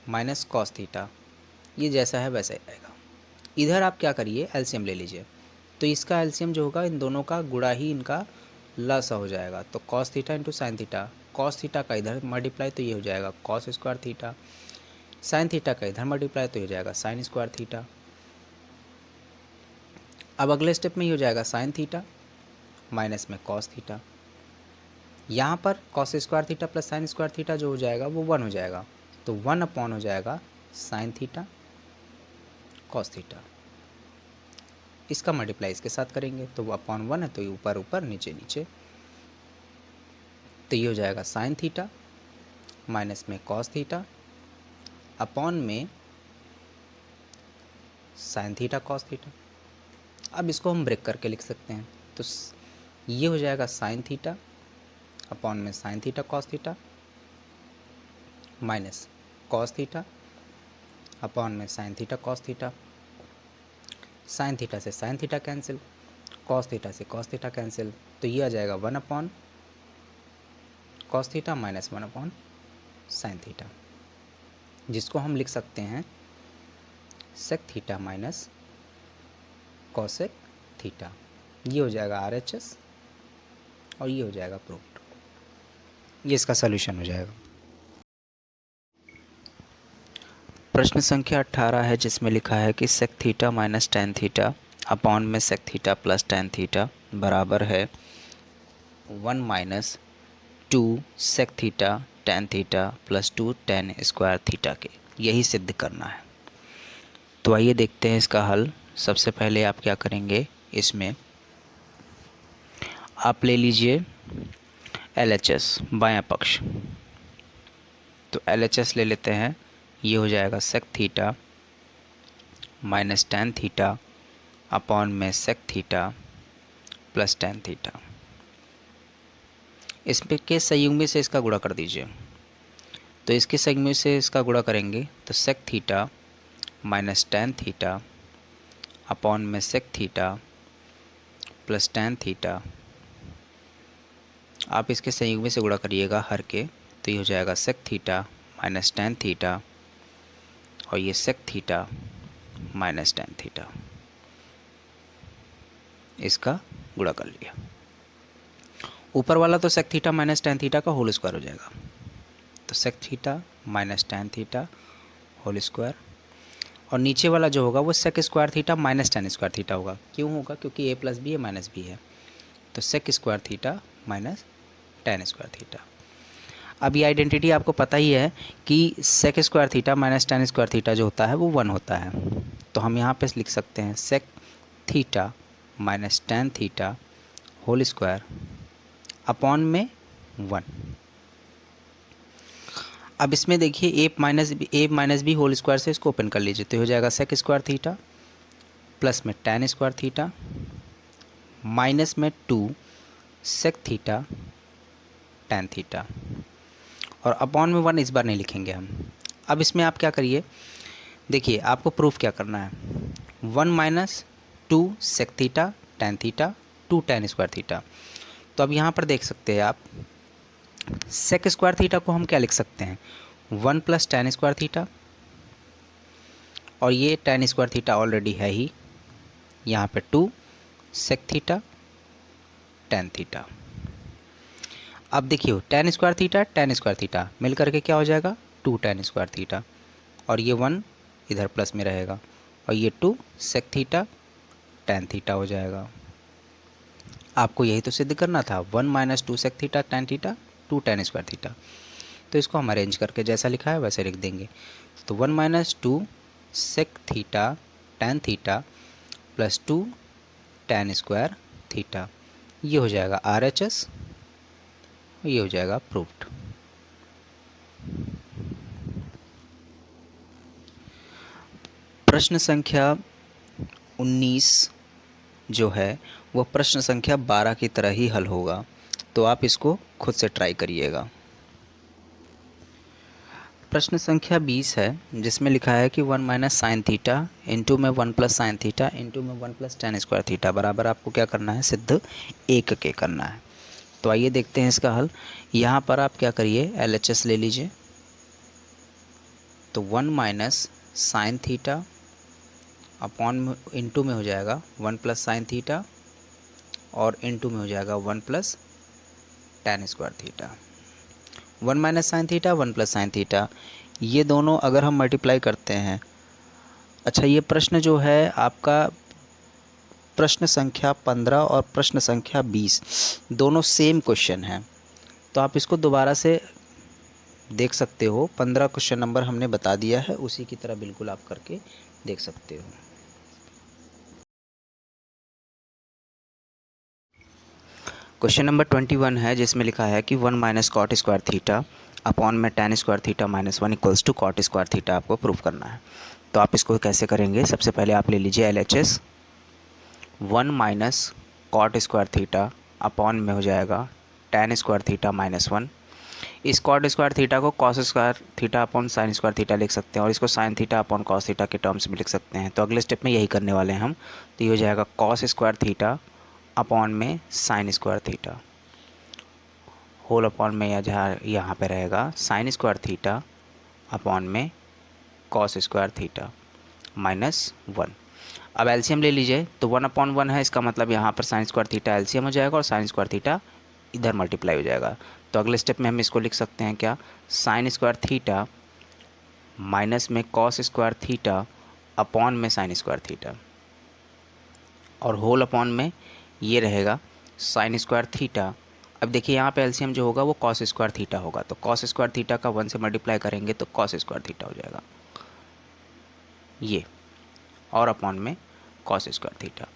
minus cos theta, ये जैसा है वैसा ही रहेगा। इधर आप क्या करिए, एलसीएम ले लीजिए, तो इसका एलसीएम जो होगा इन दोनों का गुणा ही इनका लसा हो जाएगा, तो cos theta into sine theta, cos theta का इधर मल्टीप्लाई तो ये हो जाएगा cos square theta, sine theta का इधर मल्टीप्लाई तो हो जाएगा साइन स्क्वायर थीटा। अब अगले स्टेप में ये हो जाएगा साइन थीटा माइनस में कॉस थीटा, यहाँ पर cos square theta plus sine square theta जो हो जाएगा वो 1 हो जाएगा, तो 1 अपॉन हो जाएगा साइन थीटा कॉस थीटा। इसका मल्टीप्लाई इसके साथ करेंगे तो वो अपॉन 1 है, तो ये ऊपर ऊपर नीचे नीचे, तो ये हो जाएगा साइन थीटा माइनस में कॉस थीटा अपॉन में साइन थीटा कॉस थीटा। अब इसको हम ब्रेक करके लिख सकते हैं, तो ये हो जाएगा साइन थीटा अपॉन में sine theta cos theta minus cos theta upon में sine theta cos theta. Sine theta से sine theta cancel, cos theta से कॉस थीटा कैंसिल, तो ये आ जाएगा 1 upon cos theta minus 1 upon sine theta, जिसको हम लिख सकते हैं sec theta minus cosec theta. ये हो जाएगा RHS और ये हो जाएगा प्रूफ्ड। ये इसका सॉल्यूशन हो जाएगा। प्रश्न संख्या 18 है, जिसमें लिखा है कि sec theta minus tan theta upon में sec theta plus tan theta बराबर है 1 minus 2 sec theta tan theta plus 2 tan square theta के। यही सिद्ध करना है। तो आइए देखते हैं इसका हल। सबसे पहले आप क्या करेंगे, इसमें आप ले लीजिए LHS बायां पक्ष, तो LHS ले लेते हैं। ये हो जाएगा sec theta minus tan theta upon में sec theta plus tan theta. इसमें के संयुग्मी से इसका गुणा कर दीजिए, तो इसके संयुग्मी से इसका गुणा करेंगे तो sec theta minus tan theta upon में sec theta plus tan theta. आप इसके संयुग्मी से गुणा करिएगा हर के, तो ये हो जाएगा sec theta minus tan theta और ये sec theta minus tan theta. इसका गुणा कर लिया। ऊपर वाला तो sec theta minus tan theta का होल स्क्वायर हो जाएगा, तो sec theta minus tan theta whole square, और नीचे वाला जो होगा वो sec square theta minus tan square theta होगा। क्यों होगा? क्योंकि a प्लस बी है माइनस बी है, तो sec square theta minus tan square theta. अब ये आइडेंटिटी आपको पता ही है कि sec square theta minus tan square theta जो होता है वो 1 होता है, तो हम यहाँ पे लिख सकते हैं sec theta minus tan theta whole square upon में 1। अब इसमें देखिए a minus b whole square से इसको ओपन कर लीजिए, तो हो जाएगा सेक स्क्वायर थीटा प्लस में टेन स्क्वायर थीटा माइनस में 2 सेक थीटा टेन थीटा, और अपॉन में 1 इस बार नहीं लिखेंगे हम। अब इसमें आप क्या करिए, देखिए आपको प्रूफ क्या करना है, 1 minus 2 sec theta tan theta 2 tan square theta. तो अब यहाँ पर देख सकते हैं आप, सेक स्क्वायर थीटा को हम क्या लिख सकते हैं, 1 प्लस टेन स्क्वायर थीटा, और ये टेन स्क्वायर थीटा ऑलरेडी है ही, यहाँ पे 2 सेक थीटा टेन थीटा। अब देखिए टेन स्क्वायर थीटा मिल करके क्या हो जाएगा 2 टेन स्क्वायर थीटा, और ये 1 इधर प्लस में रहेगा, और ये 2 सेक थीटा टेन थीटा हो जाएगा। आपको यही तो सिद्ध करना था, 1 minus 2 sec theta tan theta 2 tan square theta. तो इसको हम अरेंज करके जैसा लिखा है वैसे लिख देंगे, तो 1 minus 2 sec theta tan theta plus 2 tan square theta. ये हो जाएगा RHS, ये हो जाएगा प्रूफ्ड। प्रश्न संख्या 19 जो है वो प्रश्न संख्या 12 की तरह ही हल होगा, तो आप इसको खुद से ट्राई करिएगा। प्रश्न संख्या 20 है, जिसमें लिखा है कि 1 माइनस साइन थीटा इंटू में 1 प्लस साइन थीटा इंटू में 1 प्लस टेन स्क्वायर थीटा बराबर आपको क्या करना है, सिद्ध 1 के करना है। तो आइए देखते हैं इसका हल। यहाँ पर आप क्या करिए, LHS ले लीजिए, तो 1 minus sine theta upon into में हो जाएगा 1 प्लस साइन थीटा, और इंटू में हो जाएगा 1 plus tan square theta. 1 minus sine theta 1 plus sine theta, ये दोनों अगर हम मल्टीप्लाई करते हैं। अच्छा, ये प्रश्न जो है आपका प्रश्न संख्या 15 और प्रश्न संख्या 20 दोनों सेम क्वेश्चन हैं, तो आप इसको दोबारा से देख सकते हो। 15 क्वेश्चन नंबर हमने बता दिया है, उसी की तरह बिल्कुल आप करके देख सकते हो। क्वेश्चन नंबर 21 है, जिसमें लिखा है कि 1 minus cot square theta upon में tan square theta minus 1 equals to cot square theta आपको प्रूफ करना है। तो आप इसको कैसे करेंगे? सबसे पहले आप ले लीजिए LHS। 1 minus cot square theta upon में हो जाएगा tan स्क्वायर थीटा माइनस 1। इस कॉट स्क्वायर थीटा को cos square theta upon sine square theta लिख सकते हैं, और इसको sine theta upon cos theta के टर्म्स में लिख सकते हैं। तो अगले स्टेप में यही करने वाले हैं हम। तो ये हो जाएगा कॉस स्क्वायर थीटा अपॉन में sine square theta, whole upon में या जहाँ यहाँ पे रहेगा साइन स्क्वायर थीटा अपॉन में कॉस स्क्वायर थीटा माइनस 1। अब एलसीएम ले लीजिए, तो 1 अपॉन 1 है, इसका मतलब यहाँ पर साइन स्क्वायर थीटा एलसीएम हो जाएगा और साइन स्क्वायर थीटा इधर मल्टीप्लाई हो जाएगा। तो अगले स्टेप में हम इसको लिख सकते हैं क्या? साइन स्क्वायर थीटा माइनस में कॉस स्क्वायर थीटा अपॉन में साइन स्क्वायर थीटा, और होल अपॉन में ये रहेगा साइन स्क्वायर थीटा। अब देखिए यहाँ पे एलसीएम जो होगा वो कॉस स्क्वायर थीटा होगा, तो कॉस स्क्वायर थीटा का 1 से मल्टीप्लाई करेंगे तो कॉस स्क्वायर थीटा हो जाएगा ये, और अपॉन में कॉस स्क्वायर थीटा।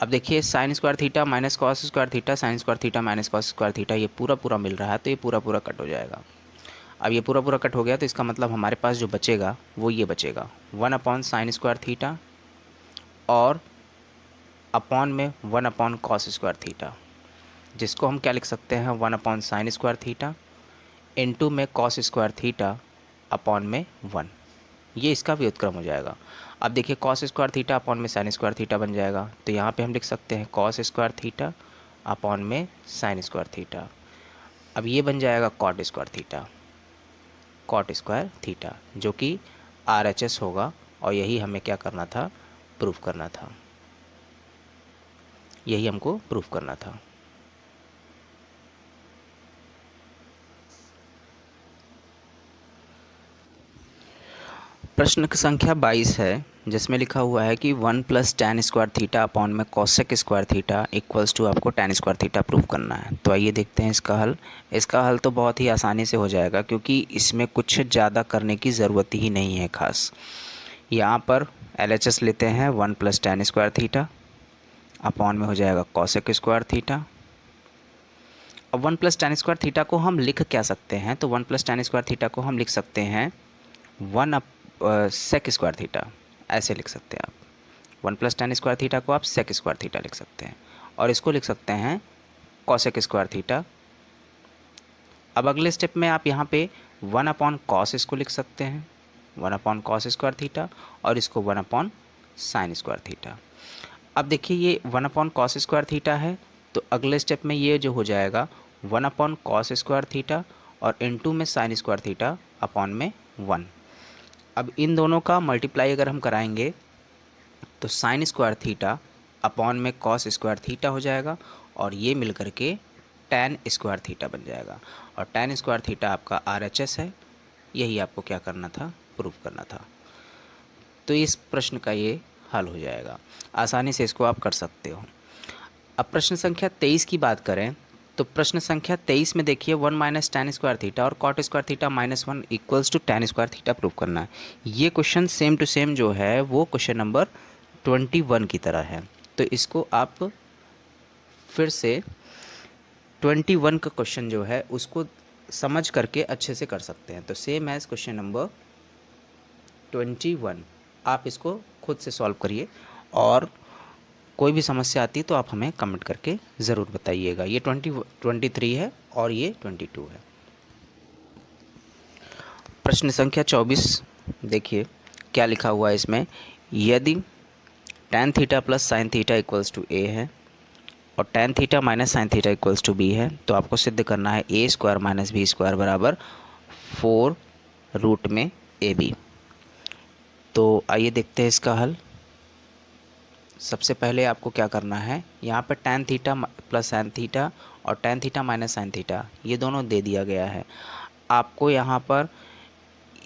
अब देखिए sign square theta minus cos square theta, sign square theta minus cos square theta, ये पूरा पूरा मिल रहा है, तो ये पूरा पूरा कट हो जाएगा। अब ये पूरा पूरा कट हो गया, तो इसका मतलब हमारे पास जो बचेगा वो ये बचेगा 1 अपॉन साइन स्क्वायर थीटा और अपॉन में 1 अपॉन कॉस स्क्वायर थीटा, जिसको हम क्या लिख सकते हैं? 1 upon sine square theta into में कॉस स्क्वायर थीटा अपॉन में 1, ये इसका व्युत्क्रम हो जाएगा। अब देखिए कॉस स्क्वायर थीटा अपॉन में साइन स्क्वायर थीटा बन जाएगा, तो यहाँ पे हम लिख सकते हैं कॉस स्क्वायर थीटा अपॉन में साइन स्क्वायर थीटा। अब ये बन जाएगा cot square theta, cot square theta, जो कि RHS होगा, और यही हमें क्या करना था? प्रूफ करना था, यही हमको प्रूफ करना था। प्रश्न संख्या 22 है, जिसमें लिखा हुआ है कि 1 plus tan square theta upon में cosec square theta equals to आपको tan स्क्वायर थीटा प्रूफ करना है। तो आइए देखते हैं इसका हल। इसका हल तो बहुत ही आसानी से हो जाएगा, क्योंकि इसमें कुछ ज़्यादा करने की ज़रूरत ही नहीं है खास। यहाँ पर LHS लेते हैं 1 plus tan square theta upon में हो जाएगा कोसेक स्क्वायर थीटा। अब 1 प्लस tan स्क्वायर थीटा को हम लिख क्या सकते हैं? तो 1 प्लस tan स्क्वायर थीटा को हम लिख सकते हैं 1 सेक स्क्वायर थीटा, ऐसे लिख सकते हैं आप। 1 प्लस tan स्क्वायर थीटा को आप सेक स्क्वायर थीटा लिख सकते हैं, और इसको लिख सकते हैं कॉसेक स्क्वायर थीटा। अब अगले स्टेप में आप यहाँ पे 1 अपॉन कॉस इसको लिख सकते हैं, 1 अपॉन कॉस स्क्वायर थीटा, और इसको 1 अपॉन साइन स्क्वायर थीटा। अब देखिए ये 1 अपॉन कॉस स्क्वायर थीटा है, तो अगले स्टेप में ये जो हो जाएगा 1 अपॉन कॉस स्क्वायर थीटा और इनटू में साइन स्क्वायर थीटा अपॉन में 1। अब इन दोनों का मल्टीप्लाई अगर हम कराएंगे तो साइन स्क्वायर थीटा अपॉन में कॉस स्क्वायर थीटा हो जाएगा, और ये मिल करके tan स्क्वायर थीटा बन जाएगा, और tan स्क्वायर थीटा आपका RHS है। यही आपको क्या करना था? प्रूफ करना था। तो इस प्रश्न का ये हल हो जाएगा, आसानी से इसको आप कर सकते हो। अब प्रश्न संख्या 23 की बात करें, तो प्रश्न संख्या 23 में देखिए 1 माइनस tan स्क्वायर थीटा और cot square theta minus 1 equals to tan square theta proof करना है। ये क्वेश्चन सेम टू सेम जो है वो क्वेश्चन नंबर 21 की तरह है, तो इसको आप फिर से 21 का क्वेश्चन जो है उसको समझ करके अच्छे से कर सकते हैं। तो सेम एज क्वेश्चन नंबर 21 आप इसको खुद से सॉल्व करिए, और कोई भी समस्या आती है तो आप हमें कमेंट करके ज़रूर बताइएगा। ये 23 है और ये 22 है। प्रश्न संख्या 24 देखिए क्या लिखा हुआ है इसमें। यदि tan theta plus sine theta equals to a है और tan theta minus sine theta equals to b है, तो आपको सिद्ध करना है a square minus b square बराबर 4 रूट में ab। तो आइए देखते हैं इसका हल। सबसे पहले आपको क्या करना है, यहाँ पर tan theta plus sine theta और tan theta minus sine theta ये दोनों दे दिया गया है। आपको यहाँ पर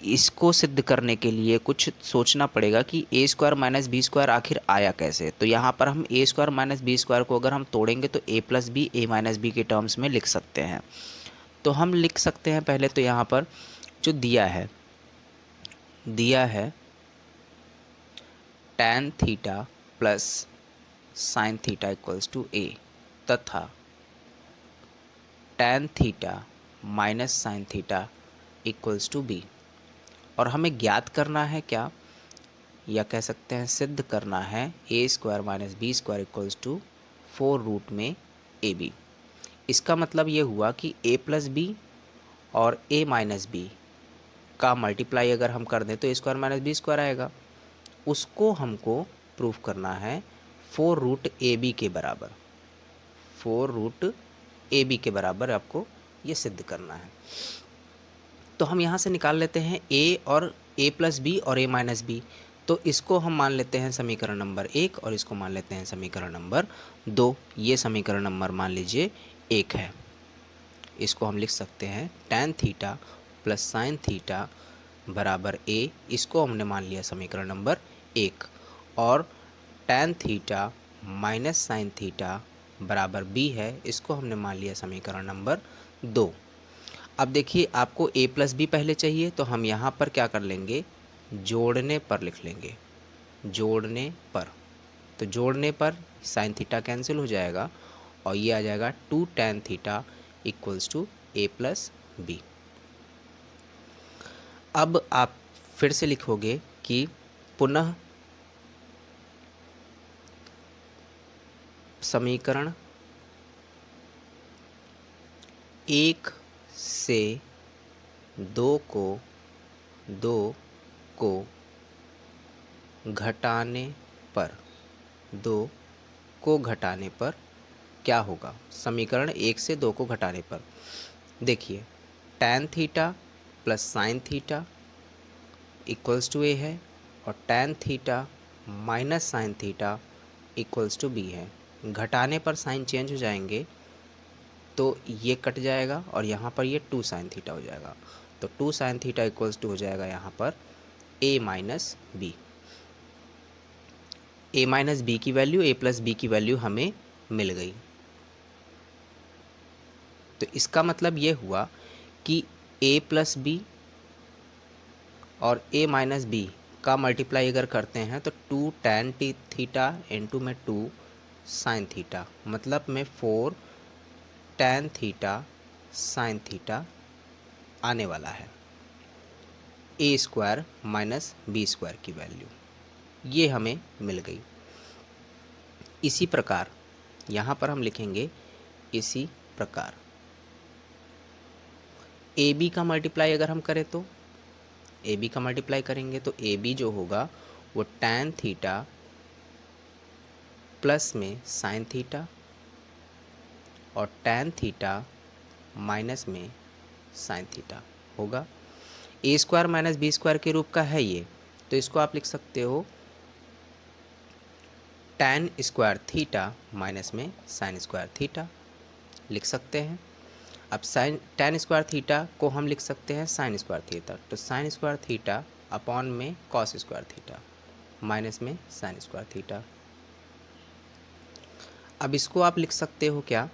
इसको सिद्ध करने के लिए कुछ सोचना पड़ेगा कि ए स्क्वायर माइनस बी स्क्वायर आखिर आया कैसे। तो यहाँ पर हम ए स्क्वायर माइनस बी स्क्वायर को अगर हम तोड़ेंगे तो ए plus b a minus b के टर्म्स में लिख सकते हैं। तो हम लिख सकते हैं पहले तो यहाँ पर जो दिया है tan theta plus sine theta equals to a तथा tan theta minus sine theta equals to b. और हमें ज्ञात करना है क्या, या कह सकते हैं सिद्ध करना है a square minus b square equals to 4 root में ए बी। इसका मतलब ये हुआ कि ए प्लस बी और ए माइनस बी का मल्टीप्लाई अगर हम कर दें तो a square minus b square आएगा। उसको हमको प्रूफ करना है 4 रूट ए बी के बराबर, 4 रूट ए बी के बराबर आपको ये सिद्ध करना है। तो हम यहाँ से निकाल लेते हैं a और a प्लस बी और a माइनस बी। तो इसको हम मान लेते हैं समीकरण नंबर 1 और इसको मान लेते हैं समीकरण नंबर 2। ये समीकरण नंबर मान लीजिए 1 है। इसको हम लिख सकते हैं tan theta plus sine theta बराबर a, इसको हमने मान लिया समीकरण नंबर 1। और tan theta minus sine theta बराबर b है, इसको हमने मान लिया समीकरण नंबर 2। अब देखिए आपको a प्लस बी पहले चाहिए, तो हम यहाँ पर क्या कर लेंगे, जोड़ने पर लिख लेंगे, जोड़ने पर। तो जोड़ने पर साइन थीटा कैंसिल हो जाएगा और ये आ जाएगा 2 tan theta equals to a plus b. अब आप फिर से लिखोगे कि पुनः समीकरण 1 से 2 को घटाने पर क्या होगा। समीकरण 1 से 2 को घटाने पर देखिए tan theta plus sine theta equals to a है और tan theta minus sine theta equals to b है। घटाने पर साइन चेंज हो जाएंगे तो ये कट जाएगा और यहाँ पर ये 2 साइन थीटा हो जाएगा। तो 2 साइन थीटा इक्वल्स टू हो जाएगा यहाँ पर a minus b. a minus b की वैल्यू a प्लस बी की वैल्यू हमें मिल गई। तो इसका मतलब ये हुआ कि a प्लस बी और a माइनस बी का मल्टीप्लाई अगर करते हैं तो 2 tan थीटा इंटू में 2 साइन थीटा, मतलब में 4 tan थीटा साइन थीटा आने वाला है। a square minus b square की वैल्यू ये हमें मिल गई। इसी प्रकार यहाँ पर हम लिखेंगे, इसी प्रकार ए बी का मल्टीप्लाई अगर हम करें तो ए बी का मल्टीप्लाई करेंगे तो ए बी जो होगा वो tan थीटा प्लस में साइन थीटा और tan थीटा माइनस में साइन थीटा होगा। ए स्क्वायर माइनस बी स्क्वायर के रूप का है ये, तो इसको आप लिख सकते हो tan स्क्वायर थीटा माइनस में साइन स्क्वायर थीटा लिख सकते हैं। अब tan स्क्वायर थीटा को हम लिख सकते हैं साइन स्क्वायर थीटा, तो साइन स्क्वायर थीटा अपॉन में कॉस स्क्वायर थीटा माइनस में साइन स्क्वायर थीटा। अब इसको आप लिख सकते हो क्या,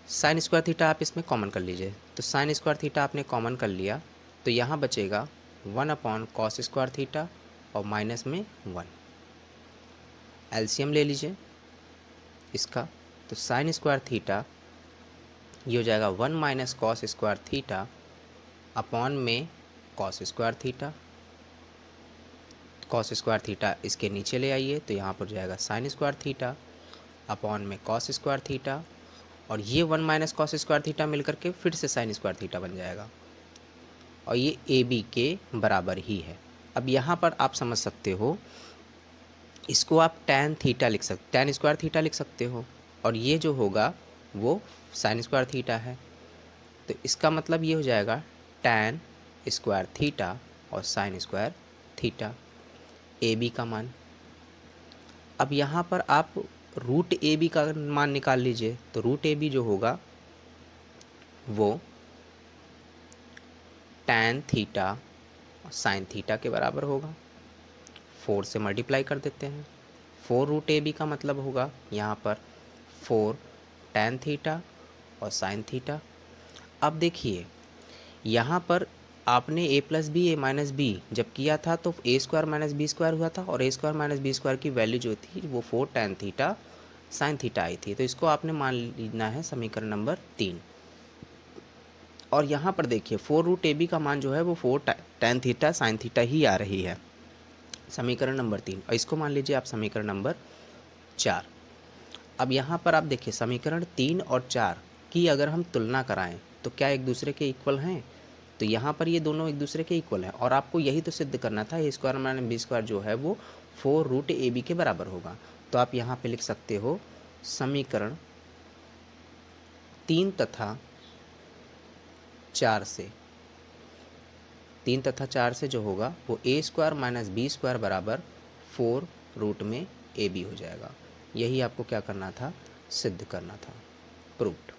साइन स्क्वायर थीटा आप इसमें कॉमन कर लीजिए। तो साइन स्क्वायर थीटा आपने कॉमन कर लिया तो यहाँ बचेगा 1 अपॉन कॉस स्क्वायर थीटा और माइनस में 1। एलसीएम ले लीजिए इसका, तो साइन स्क्वायर थीटा ये हो जाएगा 1 minus cos square theta upon में cos square theta. Cos square theta इसके नीचे ले आइए तो यहाँ पर जाएगा साइन स्क्वायर थीटा अपॉन में कॉस स्क्वायर थीटा, और ये 1 माइनस कॉस स्क्वायर थीटा मिल करके फिर से साइन स्क्वायर थीटा बन जाएगा और ये ए बी के बराबर ही है। अब यहाँ पर आप समझ सकते हो, इसको आप tan थीटा लिख सकते, tan स्क्वायर थीटा लिख सकते हो और ये जो होगा वो साइन स्क्वायर थीटा है। तो इसका मतलब ये हो जाएगा tan स्क्वायर थीटा और sine square theta, a b का मान। अब यहाँ पर आप रूट ए बी का मान निकाल लीजिए, तो रूट ए बी जो होगा वो tan थीटा साइन थीटा के बराबर होगा। 4 से मल्टीप्लाई कर देते हैं, 4 रूट ए बी का मतलब होगा यहाँ पर 4 tan थीटा और साइन थीटा। अब देखिए यहाँ पर आपने a plus b a minus b जब किया था तो a square minus b square हुआ था, और a square minus b square की वैल्यू जो थी वो 4 tan थीटा साइन थीटा आई थी। तो इसको आपने मान लेना है समीकरण नंबर 3। और यहाँ पर देखिए 4 रूट ए बी का मान जो है वो 4 tan थीटा साइन थीटा ही आ रही है, समीकरण नंबर 3, और इसको मान लीजिए आप समीकरण नंबर 4। अब यहाँ पर आप देखिए समीकरण 3 और 4 की अगर हम तुलना कराएं तो क्या एक दूसरे के इक्वल हैं? तो यहाँ पर ये दोनों एक दूसरे के इक्वल हैं, और आपको यही तो सिद्ध करना था ए स्क्वायर माइनस बी स्क्वायर जो है वो 4 रूट ए बी के बराबर होगा। तो आप यहाँ पे लिख सकते हो समीकरण 3 तथा 4 से, 3 तथा 4 से जो होगा वो ए स्क्वायर माइनस बी स्क्वायर बराबर 4 रूट में ए बी हो जाएगा। यही आपको क्या करना था? सिद्ध करना था, प्रूव्ड।